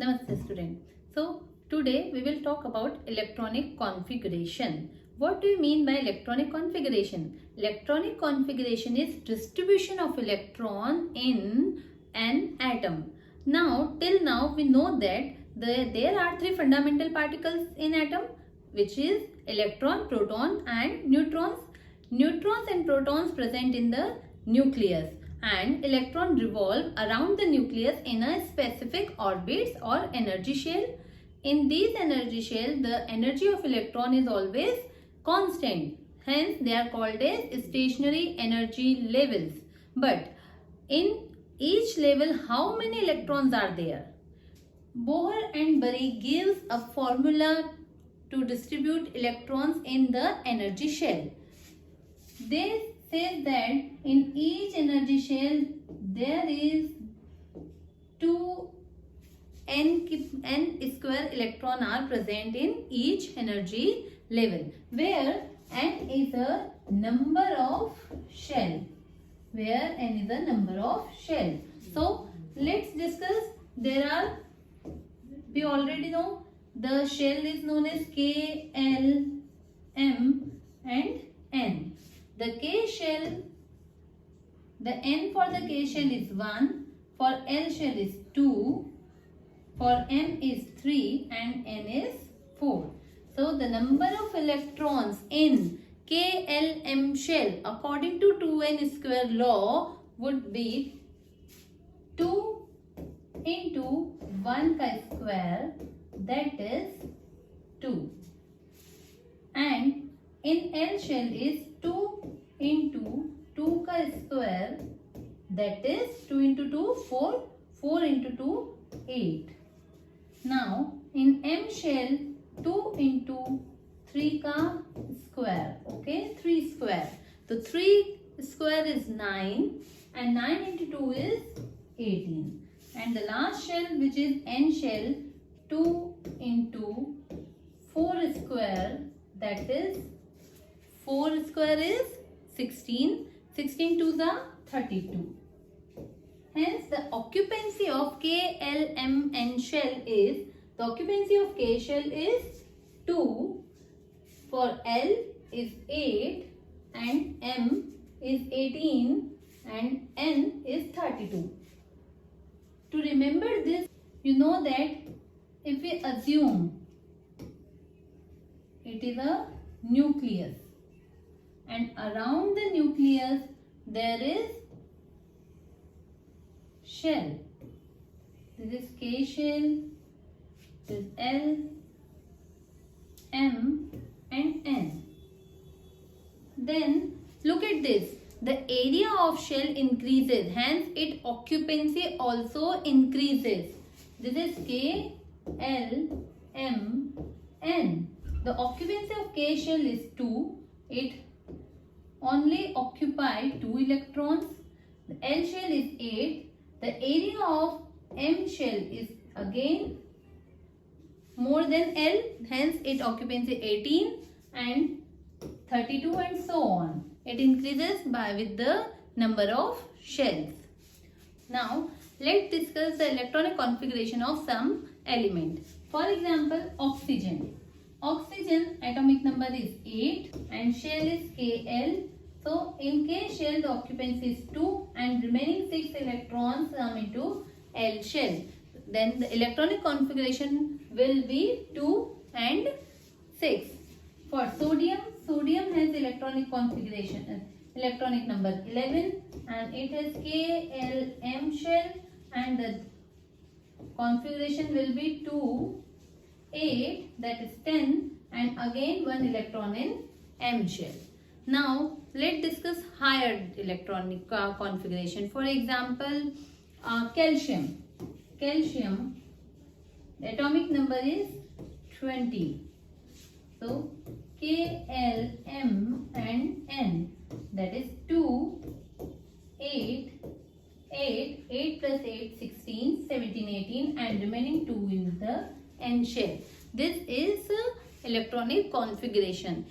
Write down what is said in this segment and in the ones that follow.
Namaste student. So today we will talk about electronic configuration. What do you mean by electronic configuration? Electronic configuration is distribution of electron in an atom. Now till now we know that there are three fundamental particles in atom, which is electron, proton and neutrons. Neutrons and protons present in the nucleus, and electron revolve around the nucleus in a specific orbits or energy shell. In these energy shell, the energy of electron is always constant. Hence, they are called as stationary energy levels. But in each level, how many electrons are there? Bohr and Bury gives a formula to distribute electrons in the energy shell. They say that in each energy shell there is 2 n square electron are present in each energy level, where n is a number of shell. Where n is a number of shell. So let's discuss. We already know the shell is known as K, L, M and N. The K shell, the N for the K shell is 1, for L shell is 2, for M is 3 and N is 4. So the number of electrons in KLM shell according to 2n square law would be 2 into 1 ka square, that is 2. And in L shell is 2 into 2 ka square, that is 2 into 2, 4, 4 into 2, 8. Now in M shell 2 into 3 ka square, okay, 3 square. So 3 square is 9 and 9 into 2 is 18. And the last shell, which is N shell, 2 into 4 square, that is 4 square is 16. 16 to the 32. Hence the occupancy of KLMN shell is, the occupancy of K shell is 2, for L is 8 and M is 18 and N is 32. To remember this, you know that if we assume it is a nucleus and around the nucleus there is shell. This is K shell, this is L, M and N. Then look at this. The area of shell increases, hence its occupancy also increases. This is K, L, M, N. The occupancy of K shell is 2. It only occupies 2 electrons. The L shell is 8. The area of M shell is again more than L, hence its occupancy 18 and 32 and so on. It increases with the number of shells. Now let's discuss the electronic configuration of some element. For example, oxygen. Oxygen atomic number is 8 and shell is Kl. So in K shell the occupancy is 2 and remaining 6 electrons come into L shell. Then the electronic configuration will be 2 and 6. For sodium, sodium has electronic configuration, electronic number 11 and it has KLM shell and the configuration will be 2, 8, that is 10 and again 1 electron in M shell. Now let's discuss higher electronic configuration. For example, calcium. Calcium, the atomic number is 20. So K, L, M and N, that is 2, 8, 8 plus 8, 16, 17, 18 and remaining 2 in the N shell. This is electronic configuration.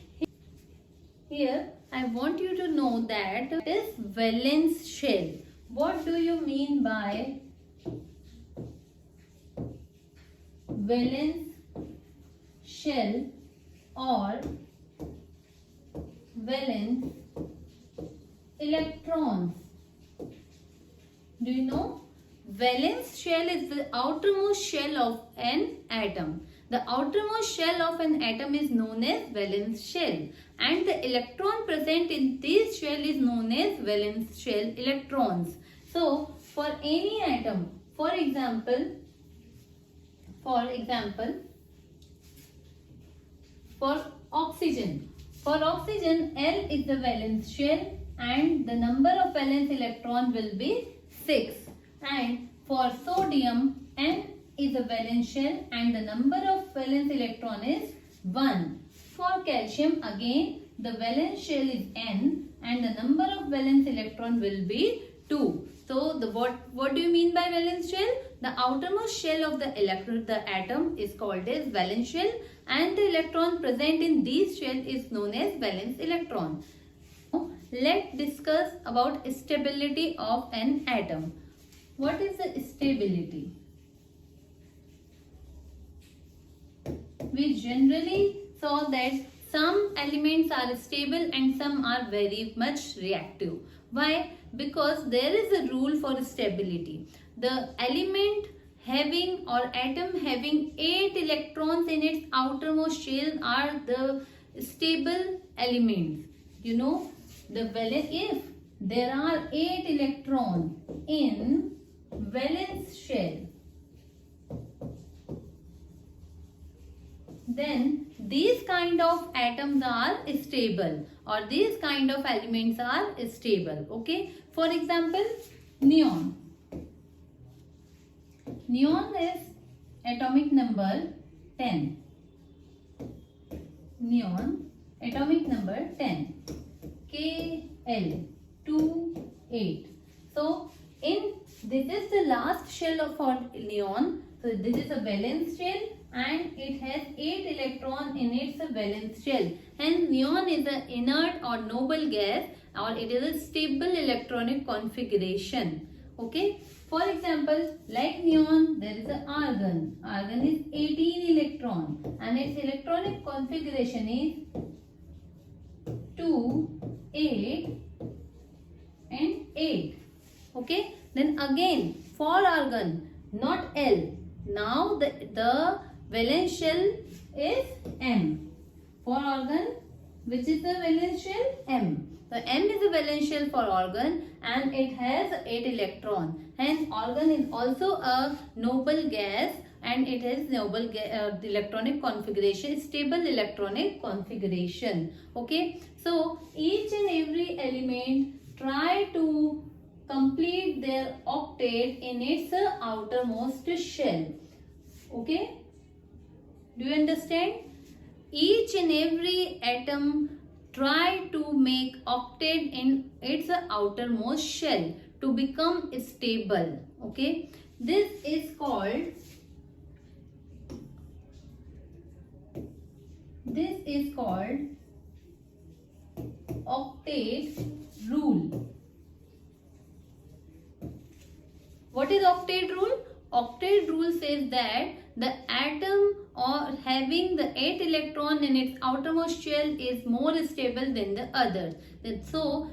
Here I want you to know that this valence shell. What do you mean by valence shell or valence electrons. Do you know? Valence shell is the outermost shell of an atom. The outermost shell of an atom is known as valence shell, and the electron present in this shell is known as valence shell electrons. So, for any atom, for example, for oxygen, L is the valence shell and the number of valence electron will be 6. And for sodium, N is a valence shell and the number of valence electron is 1. For calcium, again the valence shell is N and the number of valence electron will be 2. So what do you mean by valence shell? The outermost shell of the atom is called as valence shell and the electron present in this shell is known as valence electron. Now, let's discuss about stability of an atom. What is the stability? We generally saw that some elements are stable and some are very much reactive. Why? Because there is a rule for stability. The element having or atom having 8 electrons in its outermost shell are the stable elements. You know, if there are 8 electrons in valence shell, then these kind of atoms are stable or these kind of elements are stable. Okay, for example, neon. Neon is atomic number 10. Neon atomic number 10. Kl28. So this is the last shell for neon. So this is a valence shell and it has 8 electrons in its valence shell. Hence neon is an inert or noble gas or it is a stable electronic configuration. Okay. For example, like neon, there is an argon. Argon is 18 electron and its electronic configuration is 2, 8 and 8. Okay. Then again for argon, not L. Now the valence shell is M. For argon, which is the valence shell? M. So M is a valence shell for argon and it has 8 electrons. Hence argon is also a noble gas and it has noble electronic configuration, stable electronic configuration. Okay. So each and every element try to complete their octet in its outermost shell. Okay. Do you understand? Each and every atom try to make octet in its outermost shell to become stable. Okay. This is called octet rule. What is octet rule? Octet rule says that the atom or having the 8 electron in its outermost shell is more stable than the others. So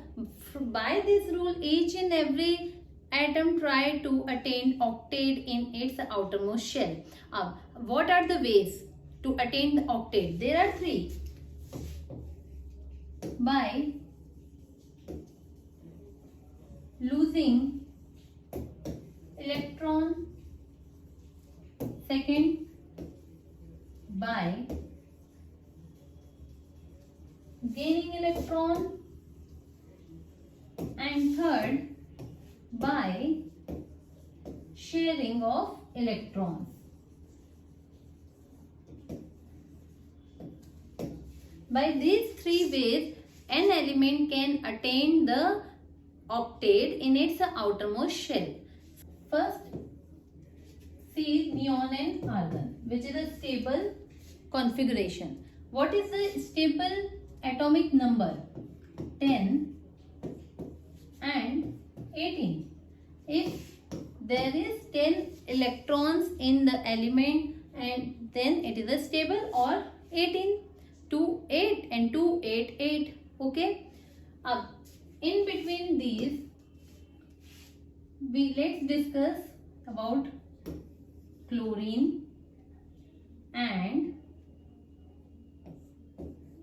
by this rule, each and every atom try to attain octet in its outermost shell. What are the ways to attain the octet? There are 3. By losing electron, second by gaining electron, and third by sharing of electrons. By these 3 ways, an element can attain the octet in its outermost shell. First, see neon and argon, which is a stable configuration. What is the stable atomic number? 10 and 18. If there is 10 electrons in the element and then it is a stable, or 18. 2, 8 and 2, 8, 8. Okay. In between these, let's discuss about chlorine and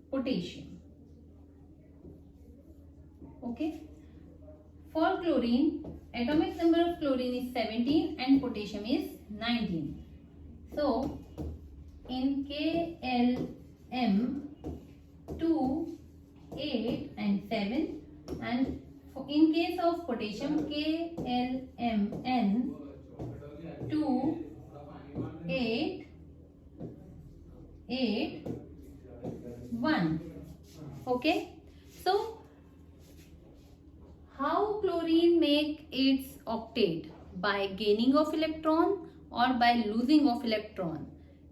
potassium. Okay. For chlorine, atomic number of chlorine is 17 and potassium is 19. So, in KLM 2, 8 and 7, and in case of potassium KLMN 2, 8, 8, 1. Okay. So, how chlorine make its octet? By gaining of electron or by losing of electron?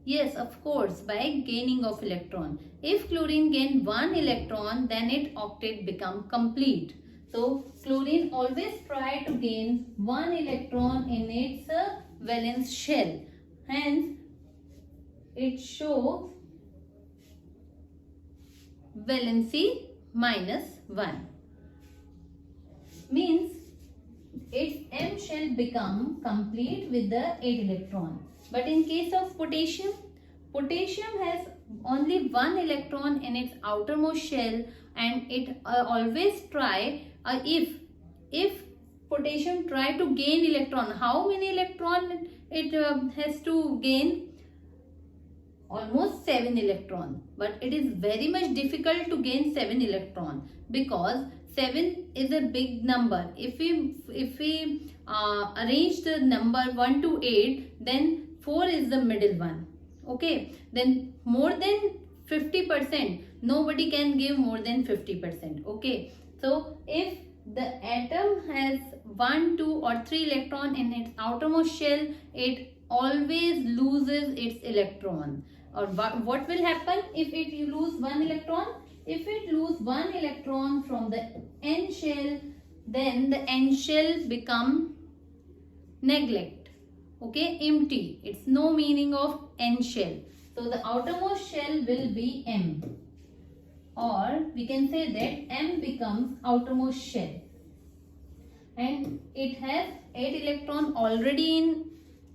Yes, of course, by gaining of electron. If chlorine gain 1 electron, then its octet become complete. So, chlorine always try to gain 1 electron in its valence shell. Hence, it shows valency -1. Means its M shell become complete with the 8 electron. But in case of potassium, potassium has only 1 electron in its outermost shell, and it always try if potassium try to gain electron, how many electron it has to gain? Almost 7 electron. But it is very much difficult to gain 7 electron because 7 is a big number. If we arrange the number 1 to 8, then 4 is the middle one. Okay, then more than 50%, nobody can give more than 50%. Okay, so if the atom has 1, 2 or 3 electron in its outermost shell, it always loses its electron. Or what will happen if it lose 1 electron? If it lose 1 electron from the N shell, then the N shell become neglect. Okay, empty. It's no meaning of N shell. So the outermost shell will be M. Or we can say that M becomes outermost shell. And it has 8 electron already in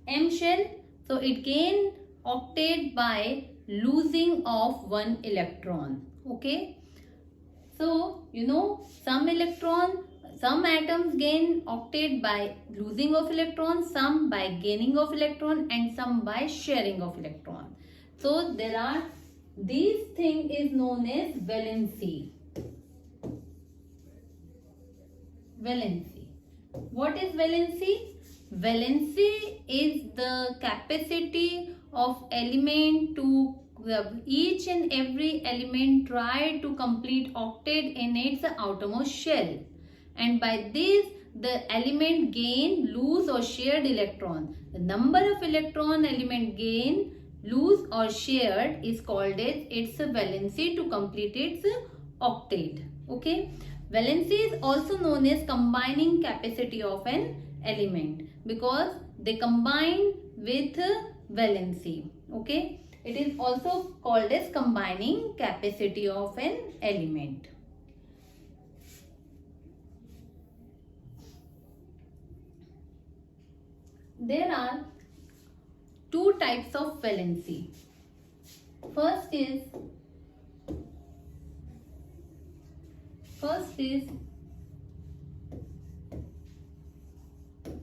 M shell. So it gain octet by losing of 1 electron. Okay. So, you know, some atoms gain octet by losing of electron, some by gaining of electron, and some by sharing of electron. So, these thing is known as valency. Valency. What is valency? Valency is the capacity of element to each and every element try to complete octet in its outermost shell, and by this the element gain, lose or shared electron. The number of electron element gain, lose or shared is called as its valency to complete its octet. Okay, valency is also known as combining capacity of an element because they combine with valency. Okay, it is also called as combining capacity of an element. There are two types of valency. First is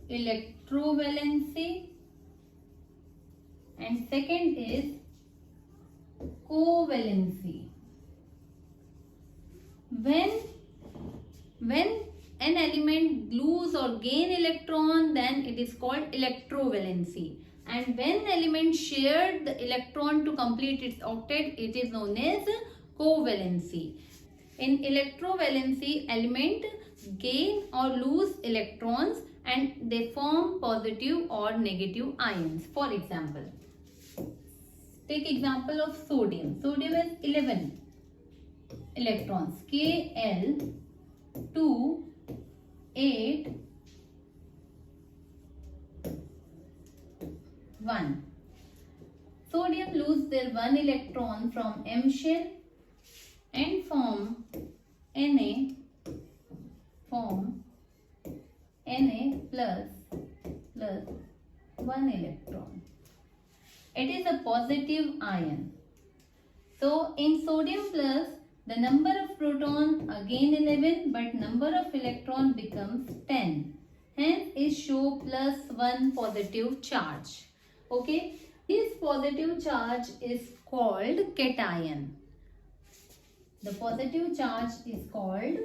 electrovalency and second is covalency. When an element lose or gain electron, then it is called electrovalency, and when element shared the electron to complete its octet, it is known as covalency. In electrovalency, element gain or lose electrons and they form positive or negative ions. For example, take example of sodium. Sodium has 11 electrons. Kl 2 8 1. Sodium lose their one electron from M shell and form Na plus one electron. It is a positive ion. So in sodium plus, the number of proton again 11, but number of electron becomes 10. Hence it show plus one positive charge. Okay. This positive charge is called cation. The positive charge is called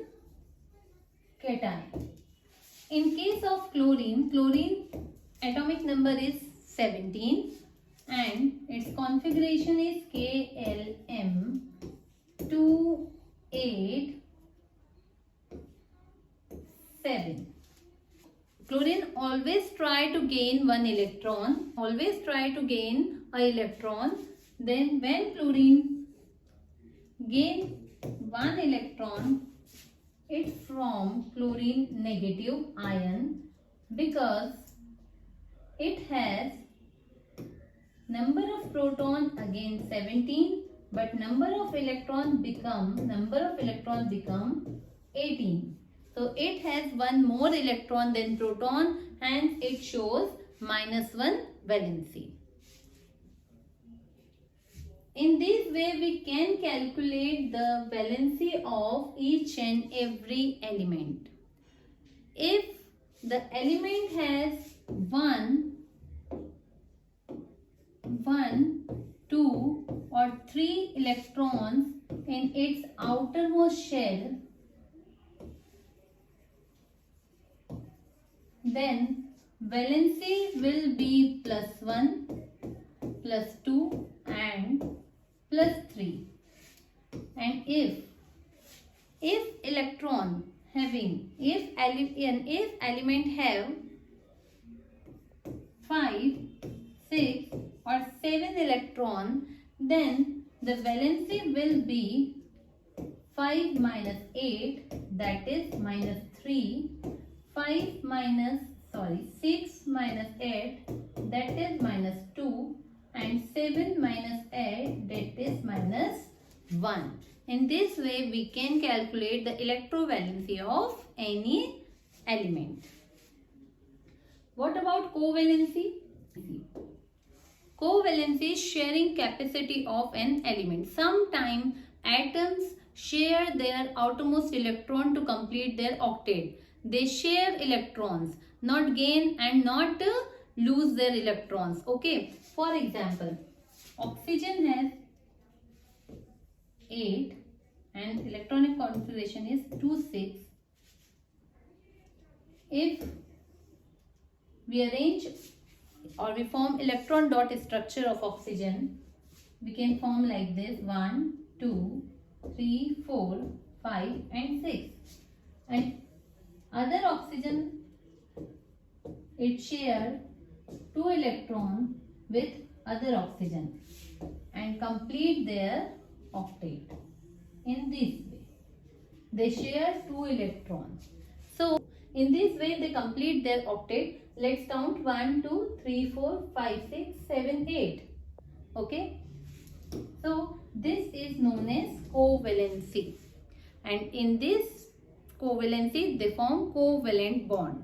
cation. In case of chlorine, atomic number is 17 and its configuration is KLm287. Chlorine always try to gain one electron, Then when chlorine gain one electron, it form chlorine negative ion because it has number of proton again 17, but number of electron become 18. So it has one more electron than proton, hence it shows -1 valency. In this way, we can calculate the valency of each and every element. If the element has 1, 2 or 3 electrons in its outermost shell, then valency will be +1, +2 and +3. And if element have 5, 6 or 7 electron, then the valency will be 5 minus 8, that is -3. 6 minus 8, that is -2, and 7 minus 8, that is -1. In this way, we can calculate the electrovalency of any element. What about covalency? Covalency is sharing capacity of an element. Sometimes atoms share their outermost electron to complete their octet. They share electrons, not gain and not lose their electrons. Okay. For example, oxygen has 8 and electronic configuration is 2, 6. If we arrange or we form electron dot structure of oxygen, we can form like this: 1, 2, 3, 4, 5 and 6. And other oxygen, it share 2 electrons with other oxygen and complete their octet. In this way, they share 2 electrons. So in this way, they complete their octet. Let's count: 1, 2, 3, 4, 5, 6, 7, 8. Okay. So this is known as covalency. And in this covalency, they form covalent bond.